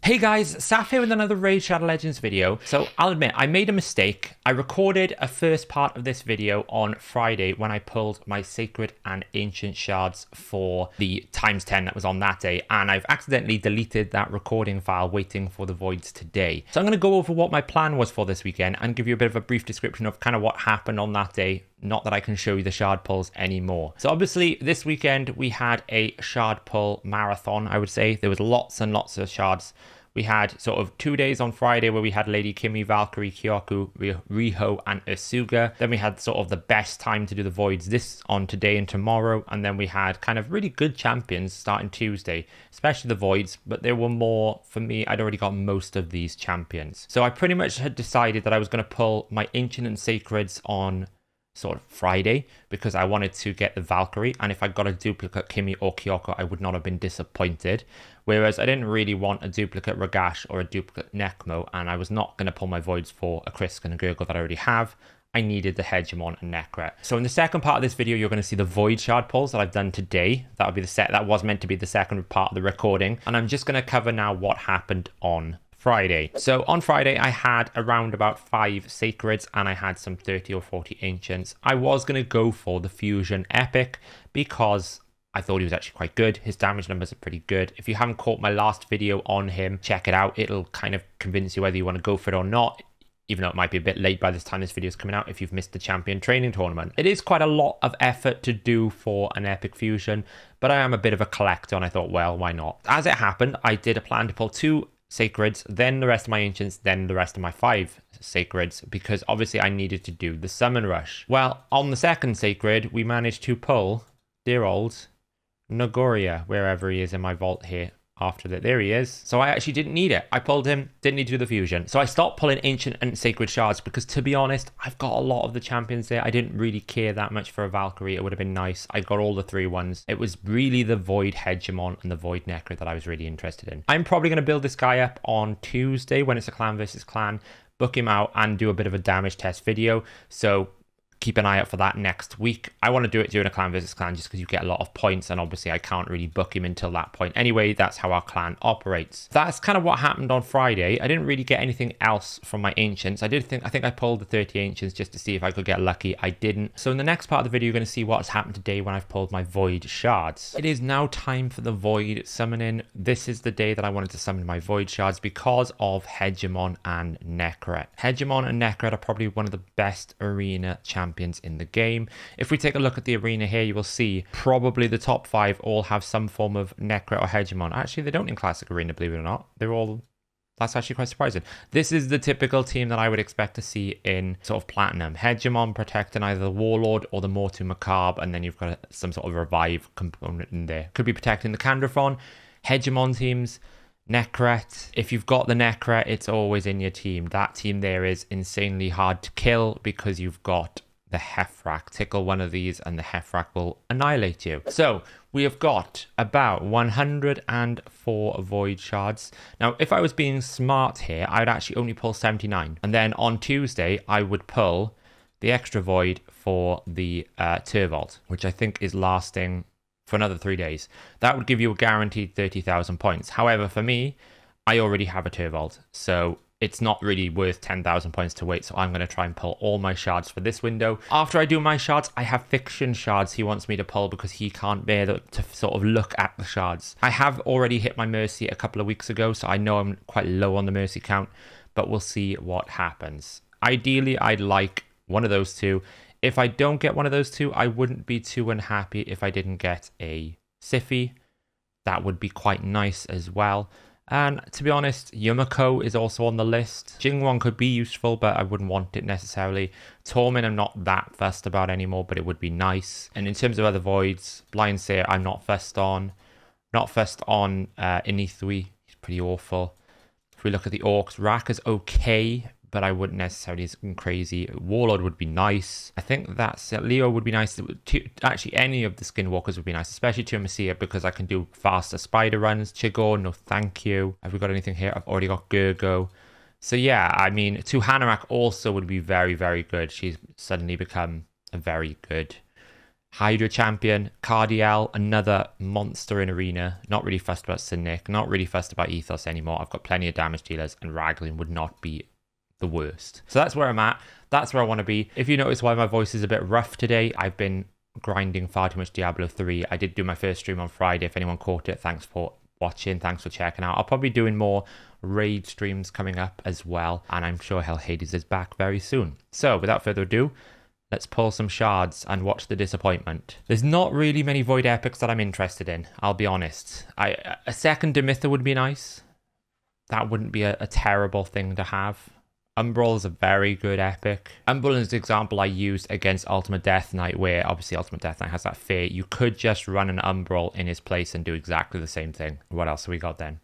Hey guys, Saf here with another Raid Shadow Legends video. So I'll admit, I made a mistake. I recorded a first part of this video on Friday when I pulled my Sacred and Ancient Shards for the ×10 that was on that day, and I've accidentally deleted that recording file waiting for the voids today. So I'm going to go over what my plan was for this weekend and give you a bit of a brief description of kind of what happened on that day. Not that I can show you the shard pulls anymore. So obviously this weekend we had a shard pull marathon, I would say. There was lots and lots of shards. We had sort of 2 days on Friday where we had Lady Kimi, Valkyrie, Kyoku, Riho, and Asuga. Then we had sort of the best time to do the voids this on today and tomorrow. And then we had kind of really good champions starting Tuesday, especially the voids. But there were more, for me, I'd already got most of these champions. So I pretty much had decided that I was going to pull my Ancient and Sacreds on sort of Friday because I wanted to get the Valkyrie, and if I got a duplicate Kimi or Kyoko I would not have been disappointed, whereas I didn't really want a duplicate Ragash or a duplicate Necmo, and I was not going to pull my voids for a Krisk and a Gurgle that I already have. I needed the Hegemon and Necret. So in the second part of this video you're going to see the void shard pulls that I've done today. That would be that was meant to be the second part of the recording, and I'm just going to cover now what happened on Friday. So on Friday I had around about 5 Sacreds and I had some 30 or 40 Ancients. I was going to go for the Fusion Epic because I thought he was actually quite good. His damage numbers are pretty good. If you haven't caught my last video on him, check it out. It'll kind of convince you whether you want to go for it or not, even though it might be a bit late by this time this video is coming out if you've missed the champion training tournament. It is quite a lot of effort to do for an epic fusion, but I am a bit of a collector and I thought, well, why not? As it happened, I did a plan to pull 2 Sacreds, then the rest of my Ancients, then the rest of my 5 Sacreds, because obviously I needed to do the Summon Rush. Well, on the second Sacred, we managed to pull dear old Nagoria, wherever he is in my vault here. After that, there he is. So I actually didn't need it. I pulled him, didn't need to do the fusion. So I stopped pulling Ancient and Sacred Shards because, to be honest, I've got a lot of the champions there. I didn't really care that much for a Valkyrie. It would have been nice. I got all the 3 ones. It was really the Void Hegemon and the Void Necro that I was really interested in. I'm probably going to build this guy up on Tuesday when it's a clan versus clan, book him out and do a bit of a damage test video. So keep an eye out for that next week. I want to do it during a clan versus clan just because you get a lot of points, and obviously I can't really book him until that point. Anyway, that's how our clan operates. That's kind of what happened on Friday. I didn't really get anything else from my Ancients. I think I pulled the 30 Ancients just to see if I could get lucky. I didn't. So in the next part of the video, you're going to see what's happened today when I've pulled my Void Shards. It is now time for the Void summoning. This is the day that I wanted to summon my Void Shards because of Hegemon and Necret. Hegemon and Necret are probably one of the best arena champions in the game. If we take a look at the arena here, you will see probably the top 5 all have some form of Necret or Hegemon. Actually, they don't in Classic Arena, believe it or not. They're all... That's actually quite surprising. This is the typical team that I would expect to see in sort of Platinum. Hegemon protecting either the Warlord or the Mortu Macabre, and then you've got some sort of revive component in there. Could be protecting the Candrathron. Hegemon teams, Necret. If you've got the Necret, it's always in your team. That team there is insanely hard to kill because you've got the Heffrack. Tickle one of these and the Heffrack will annihilate you. So we have got about 104 Void Shards. Now, if I was being smart here, I would actually only pull 79. And then on Tuesday, I would pull the extra Void for the Turvold, which I think is lasting for another 3 days. That would give you a guaranteed 30,000 points. However, for me, I already have a Turvold, so it's not really worth 10,000 points to wait, so I'm going to try and pull all my shards for this window. After I do my shards, I have Phixion shards he wants me to pull because he can't bear to sort of look at the shards. I have already hit my Mercy a couple of weeks ago, so I know I'm quite low on the Mercy count, but we'll see what happens. Ideally, I'd like one of those 2. If I don't get one of those 2, I wouldn't be too unhappy if I didn't get a Siphi. That would be quite nice as well. And to be honest, Yumiko is also on the list. Jingwon could be useful, but I wouldn't want it necessarily. Tormin I'm not that fussed about anymore, but it would be nice. And in terms of other voids, Blind Seer I'm not fussed on. Not fussed on Inithui. He's pretty awful. If we look at the Orcs, Rak is okay, but I wouldn't necessarily go crazy. Warlord would be nice. I think that's it. Leo would be nice. Actually, any of the Skinwalkers would be nice, especially to Messiah because I can do faster spider runs. Chigor, no thank you. Have we got anything here? I've already got Gurgo. So yeah, I mean, to Hanorrak also would be very, very good. She's suddenly become a very good Hydra champion, Cardiel, another monster in arena. Not really fussed about Cynic, not really fussed about Ethos anymore. I've got plenty of damage dealers, and Raglan would not be the worst. So that's where I'm at. That's where I want to be. If you notice why my voice is a bit rough today, I've been grinding far too much Diablo 3. I did do my first stream on Friday. If anyone caught it, thanks for watching. Thanks for checking out. I'll probably be doing more raid streams coming up as well. And I'm sure Hell Hades is back very soon. So without further ado, let's pull some shards and watch the disappointment. There's not really many Void Epics that I'm interested in, I'll be honest. A second Demitha would be nice. That wouldn't be a terrible thing to have. Umbral is a very good epic. Umbral is the example I used against Ultimate Death Knight, where obviously Ultimate Death Knight has that fear. You could just run an Umbral in his place and do exactly the same thing. What else have we got then?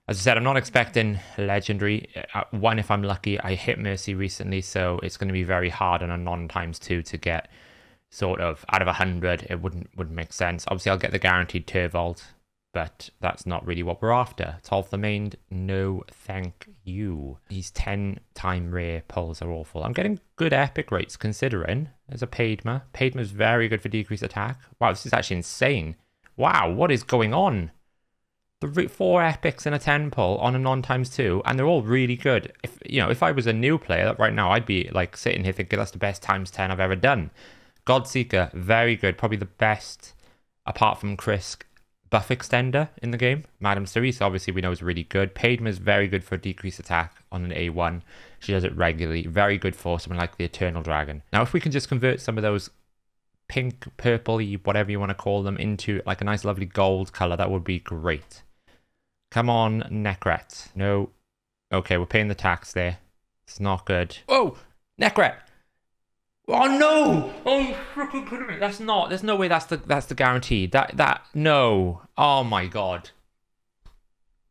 As I said, I'm not expecting legendary. One, if I'm lucky, I hit Mercy recently, so it's going to be very hard on a non-times 2 to get sort of out of 100. It wouldn't make sense. Obviously, I'll get the guaranteed Turvold, but that's not really what we're after. Tolth the Mained, no thank you. These 10-time rare pulls are awful. I'm getting good epic rates considering. There's a Padma. Padma is very good for decreased attack. Wow, this is actually insane. Wow, what is going on? 4 epics and a 10 pull on a non-times 2, and they're all really good. If I was a new player right now, I'd be like sitting here thinking that's the best ×10 I've ever done. Godseeker, very good. Probably the best, apart from Krisk, buff extender in the game. Madame Cerise, obviously, we know is really good. Padma is very good for decreased attack on an A1. She does it regularly. Very good for someone like the Eternal Dragon. Now, if we can just convert some of those pink, purpley, whatever you want to call them, into like a nice, lovely gold color, that would be great. Come on, Necret. No. Okay, we're paying the tax there. It's not good. Oh, Necret. Oh no! Oh, you freaking kidding me? That's not. There's no way that's the guaranteed. No. Oh my god.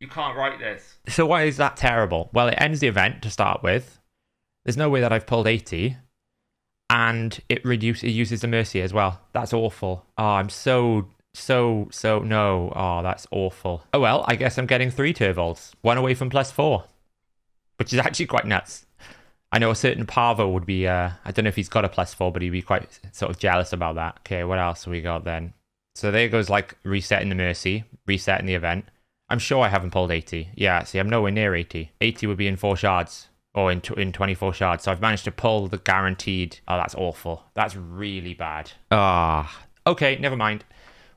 You can't write this. So why is that terrible? Well, it ends the event to start with. There's no way that I've pulled 80, and it uses the Mercy as well. That's awful. Oh, I'm so no. Oh, that's awful. Oh well, I guess I'm getting 3 Turvolds. 1 away from +4, which is actually quite nuts. I know a certain Parvo would be, I don't know if he's got a +4, but he'd be quite sort of jealous about that. Okay, what else have we got then? So there goes like resetting the Mercy, resetting the event. I'm sure I haven't pulled 80. Yeah, see, I'm nowhere near 80. 80 would be in 4 shards, or in 24 shards. So I've managed to pull the guaranteed. Oh, that's awful. That's really bad. Okay, never mind.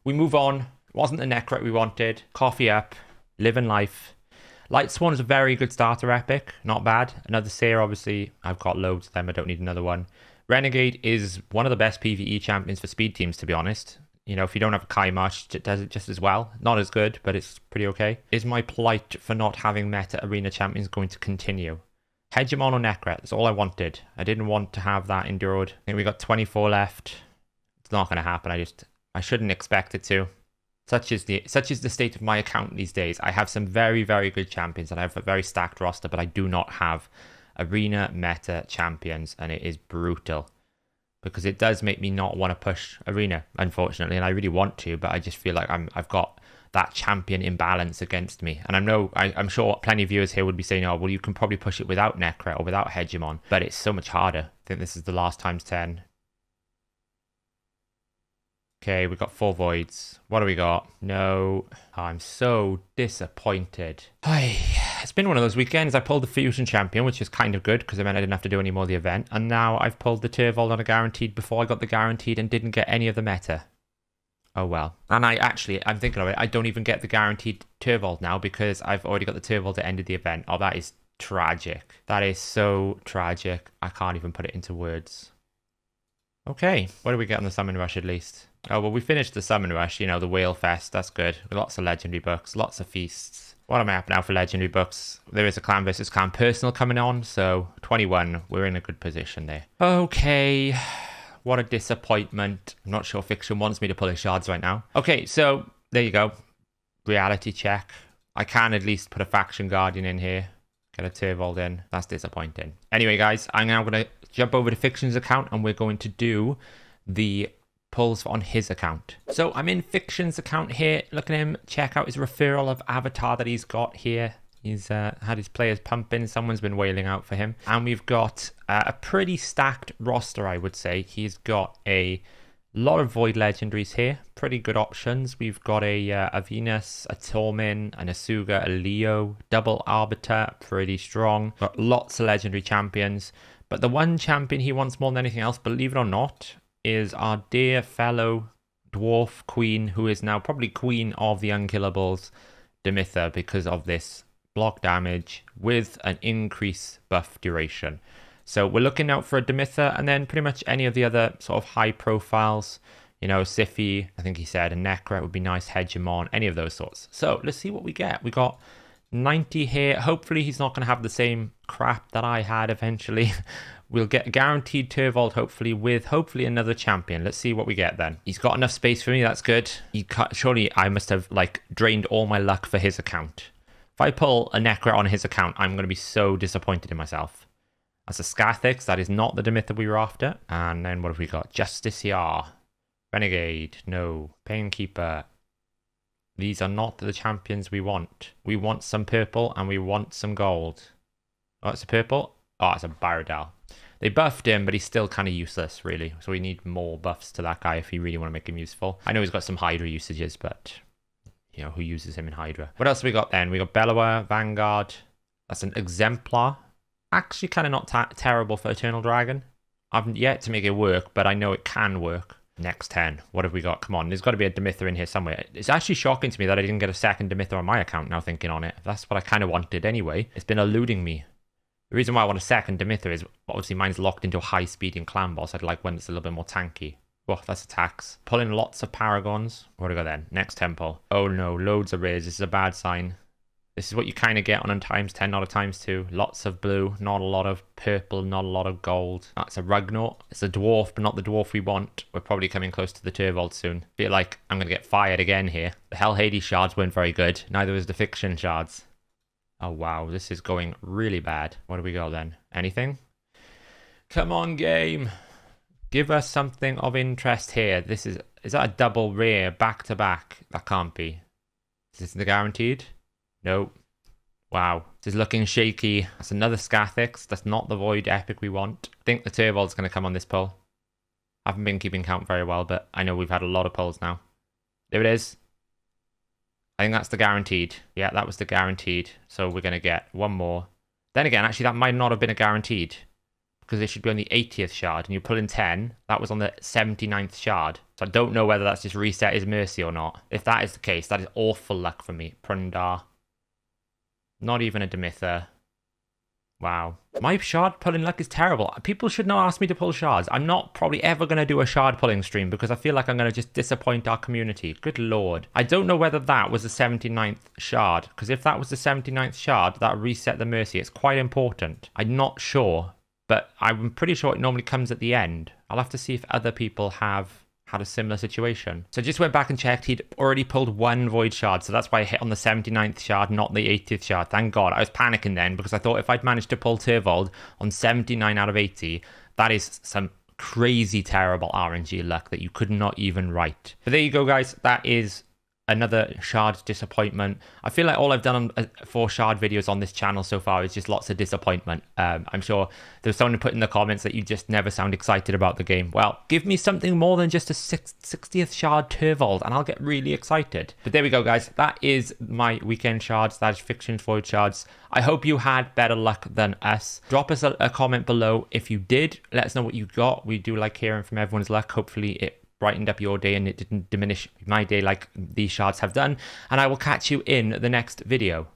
We move on. It wasn't the Necret we wanted. Coffee up. Living life. Light Swan is a very good starter epic. Not bad. Another Seer, obviously. I've got loads of them. I don't need another one. Renegade is one of the best PvE champions for speed teams, to be honest. You know, if you don't have a Kai March, it does it just as well. Not as good, but it's pretty okay. Is my plight for not having meta arena champions going to continue? Hegemon or Necret? That's all I wanted. I didn't want to have that endured. I think we got 24 left. It's not going to happen. I shouldn't expect it to. Such is the state of my account these days. I have some very, very good champions and I have a very stacked roster, but I do not have arena meta champions, and it is brutal because it does make me not want to push arena, unfortunately, and I really want to, but I just feel like I've got that champion imbalance against me. And I'm sure plenty of viewers here would be saying, oh, well, you can probably push it without Necret or without Hegemon, but it's so much harder. I think this is the last ×10. Okay, we've got 4 voids. What do we got? No. Oh, I'm so disappointed. It's been one of those weekends. I pulled the Phixion champion, which is kind of good because it meant I didn't have to do any more of the event. And now I've pulled the Turvold on a guaranteed before I got the guaranteed and didn't get any of the meta. Oh well. And I'm thinking of it. I don't even get the guaranteed Turvold now because I've already got the Turvold at the end of the event. Oh, that is tragic. That is so tragic. I can't even put it into words. Okay, what do we get on the Summon Rush at least? Oh, well, we finished the Summon Rush, you know, the Whale Fest. That's good. Lots of legendary books, lots of feasts. What am I up now for legendary books? There is a Clan vs. Clan Personal coming on, so 21. We're in a good position there. Okay, what a disappointment. I'm not sure Phixion wants me to pull his shards right now. Okay, so there you go. Reality check. I can at least put a Faction Guardian in here. Get a Turvold in. That's disappointing. Anyway, guys, I'm now going to jump over to Phixion's account and we're going to do the pulls on his account. So I'm in Phixion's account here. Look at him. Check out his referral of avatar that he's got here. He's had his players pumping. Someone's been wailing out for him. And we've got a pretty stacked roster, I would say. He's got a A lot of Void legendaries here. Pretty good options. We've got a Venus, a Tormin, an Asuga, a Leo, double Arbiter, pretty strong. Got lots of legendary champions. But the one champion he wants more than anything else, believe it or not, is our dear fellow dwarf queen, who is now probably queen of the unkillables, Demitha, because of this block damage with an increase buff duration. So we're looking out for a Demitha, and then pretty much any of the other sort of high profiles, you know, Siphi, I think he said, a Necra would be nice, Hegemon, any of those sorts. So let's see what we get. We got 90 here. Hopefully he's not going to have the same crap that I had eventually. We'll get guaranteed Turvold, hopefully, with hopefully another champion. Let's see what we get then. He's got enough space for me. That's good. Surely I must have like drained all my luck for his account. If I pull a Necra on his account, I'm going to be so disappointed in myself. That's a Scathix. That is not the Demitha we were after. And then what have we got? Justiciar. Renegade. No. Painkeeper. These are not the champions we want. We want some purple and we want some gold. Oh, it's a purple? Oh, it's a Baradal. They buffed him, but he's still kind of useless, really. So we need more buffs to that guy if we really want to make him useful. I know he's got some Hydra usages, but, you know, who uses him in Hydra? What else have we got then? We got Bellower, Vanguard. That's an Exemplar. Actually kind of not terrible for Eternal Dragon. I've yet to make it work, but I know it can work. Next 10. What have we got? Come on, there's got to be a Demitha in here somewhere. It's actually shocking to me that I didn't get a second Demitha on my account now thinking on it. That's what I kind of wanted anyway. It's been eluding me. The reason why I want a second Demitha is obviously mine's locked into a high speed in clan boss. I'd like one that's a little bit more tanky. Oh, that's attacks. Pulling lots of Paragons. What do we got then? Next temple. Oh no, loads of rares. This is a bad sign. This is what you kind of get on a times 10, not a times 2. Lots of blue, not a lot of purple, not a lot of gold. That's a Ragnar. It's a dwarf, but not the dwarf we want. We're probably coming close to the Turvold soon. Feel like I'm going to get fired again here. The Hell Hades shards weren't very good. Neither was the Phixion shards. Oh wow, this is going really bad. What do we got then? Anything? Come on, game. Give us something of interest here. Is that a double rare back to back? That can't be. Is this the guaranteed? Nope. Wow. This is looking shaky. That's another Scathix. That's not the Void Epic we want. I think the Turvold's going to come on this pull. I haven't been keeping count very well, but I know we've had a lot of pulls now. There it is. I think that's the guaranteed. Yeah, that was the guaranteed. So we're going to get one more. Then again, actually, that might not have been a guaranteed, because it should be on the 80th shard, and you pull in 10. That was on the 79th shard. So I don't know whether that's just reset his mercy or not. If that is the case, that is awful luck for me. Prundar. Not even a Demitha. Wow. My shard pulling luck is terrible. People should not ask me to pull shards. I'm not probably ever going to do a shard pulling stream because I feel like I'm going to just disappoint our community. Good lord. I don't know whether that was the 79th shard, because if that was the 79th shard, that reset the mercy. It's quite important. I'm not sure, but I'm pretty sure it normally comes at the end. I'll have to see if other people have had a similar situation. So I just went back and checked. He'd already pulled one Void shard, so that's why I hit on the 79th shard, not the 80th shard. Thank God. I was panicking then because I thought if I'd managed to pull Turvold on 79 out of 80, that is some crazy terrible RNG luck that you could not even write. But there you go, guys. That is another shard disappointment. I feel like all I've done for shard videos on this channel so far is just lots of disappointment. I'm sure there's someone who put in the comments that you just never sound excited about the game. Well, give me something more than just a 60th shard Turvold and I'll get really excited. But there we go, guys. That is my weekend shards. That is Phixion Void shards. I hope you had better luck than us. Drop us a comment below if you did. Let us know what you got. We do like hearing from everyone's luck. Hopefully it brightened up your day and it didn't diminish my day like these shards have done. And I will catch you in the next video.